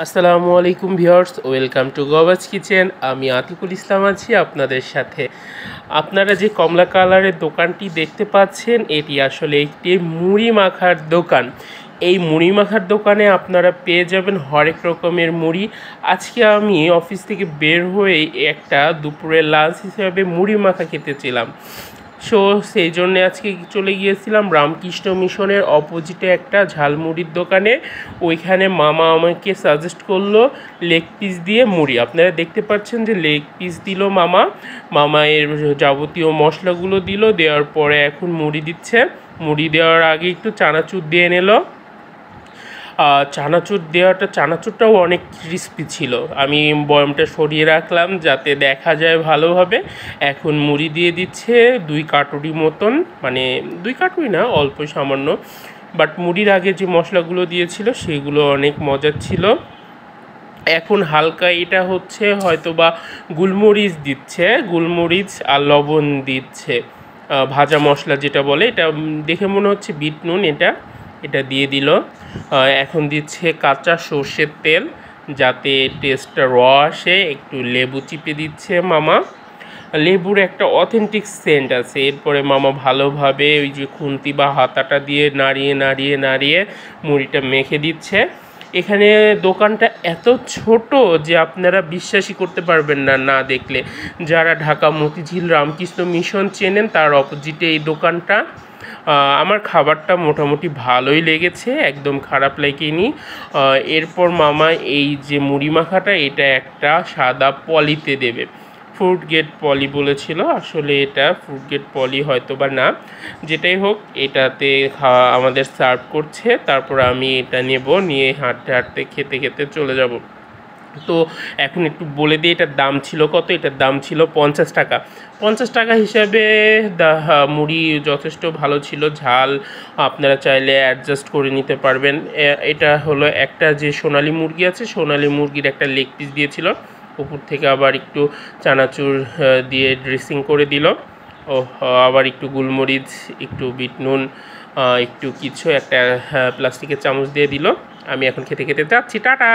আসসালামু আলাইকুম viewers, welcome to গবাজ kitchen. আমি আতিকুল ইসলাম আছি আপনাদের সাথে। আপনারা যে কমলা কালারের দোকানটি দেখতে পাচ্ছেন, এটি আসলে একটি মুড়ি মাখার দোকান। এই মুড়ি মাখার দোকানে আপনারা পেয়ে যাবেন হরেক রকমের মুড়ি। আজকে আমি অফিস থেকে বের হয়ে একটা দুপুরের লাঞ্চ হিসেবে মুড়ি মাখা খেতেছিলাম। সেই জন্যে আজকে চলে গিয়েছিলাম রামকৃষ্ণ মিশনের অপোজিটে একটা ঝালমুড়ির দোকানে। ওইখানে মামা আমাকে সাজেস্ট করলো লেগ পিস দিয়ে মুড়ি। আপনারা দেখতে পাচ্ছেন যে লেগ পিস দিল মামা এর যাবতীয় মশলাগুলো দিল, দেওয়ার পরে এখন মুড়ি দিচ্ছে। মুড়ি দেওয়ার আগে একটু চানাচুর দিয়ে নিল। চানাচুরটাও অনেক ক্রিস্পি ছিল। আমি বয়ামটা সরিয়ে রাখলাম যাতে দেখা যায় ভালোভাবে। এখন মুড়ি দিয়ে দিচ্ছে 2 কাটুরি মতন, মানে 2 কাটুরি না, অল্প সামান্য। বাট মুড়ির আগে যে মশলাগুলো দিয়েছিল সেগুলো অনেক মজার ছিল। এখন হালকা এটা হচ্ছে হয়তো বা গোলমরিচ দিচ্ছে, গোলমরিচ আর লবণ দিচ্ছে, ভাজা মশলা যেটা বলে, এটা দেখে মনে হচ্ছে বিট নুন। এটা দিয়ে দিল। এখন দিচ্ছে কাঁচা সর্ষের তেল যাতে টেস্টটা আসে। একটু লেবু চিপে দিচ্ছে মামা। লেবুর একটা অথেন্টিক সেন্ট আছে। এরপরে মামা ভালোভাবে ওই যে খুন্তি বা হাতাটা দিয়ে নাড়িয়ে মুড়িটা মেখে দিচ্ছে। এখানে দোকানটা এত ছোট যে আপনারা বিশ্বাসই করতে পারবেন না না দেখলে। যারা ঢাকা মতিঝিল রামকৃষ্ণ মিশন চেনেন তার অপোজিটে এই দোকানটা। আমার খাবারটা মোটামুটি ভালোই লেগেছে, একদম খারাপ লাগেনি। এরপর মামা এই যে মুড়ি মাখাটা, এটা একটা সাদা পলিতে দেবে। ফ্রুট গেট পলি বলেছিল, আসলে এটা ফ্রুট গেট পলি হয়তো বা না। যেটাই হোক, এটাতে আমাদের সার্ভ করছে। তারপর আমি এটা নিয়ে হাঁটতে খেতে চলে যাব। তো এখন একটু বলে দিই এটার দাম ছিল কত। এটার দাম ছিল 50 টাকা। 50 টাকা হিসাবে মুড়ি যথেষ্ট ভালো ছিল। ঝাল আপনারা চাইলে অ্যাডজাস্ট করে নিতে পারবেন। এটা হলো একটা যে সোনালি মুরগি আছে, সোনালি মুরগির একটা লেগ পিস দিয়েছিল। উপর থেকে আবার একটু চানাচুর দিয়ে ড্রেসিং করে দিল। ও আবার একটু গোলমরিচ, একটু বিট নুন, একটু কিছু একটা প্লাস্টিকের চামচ দিয়ে দিল। আমি এখন খেতে যাচ্ছি। টাটা।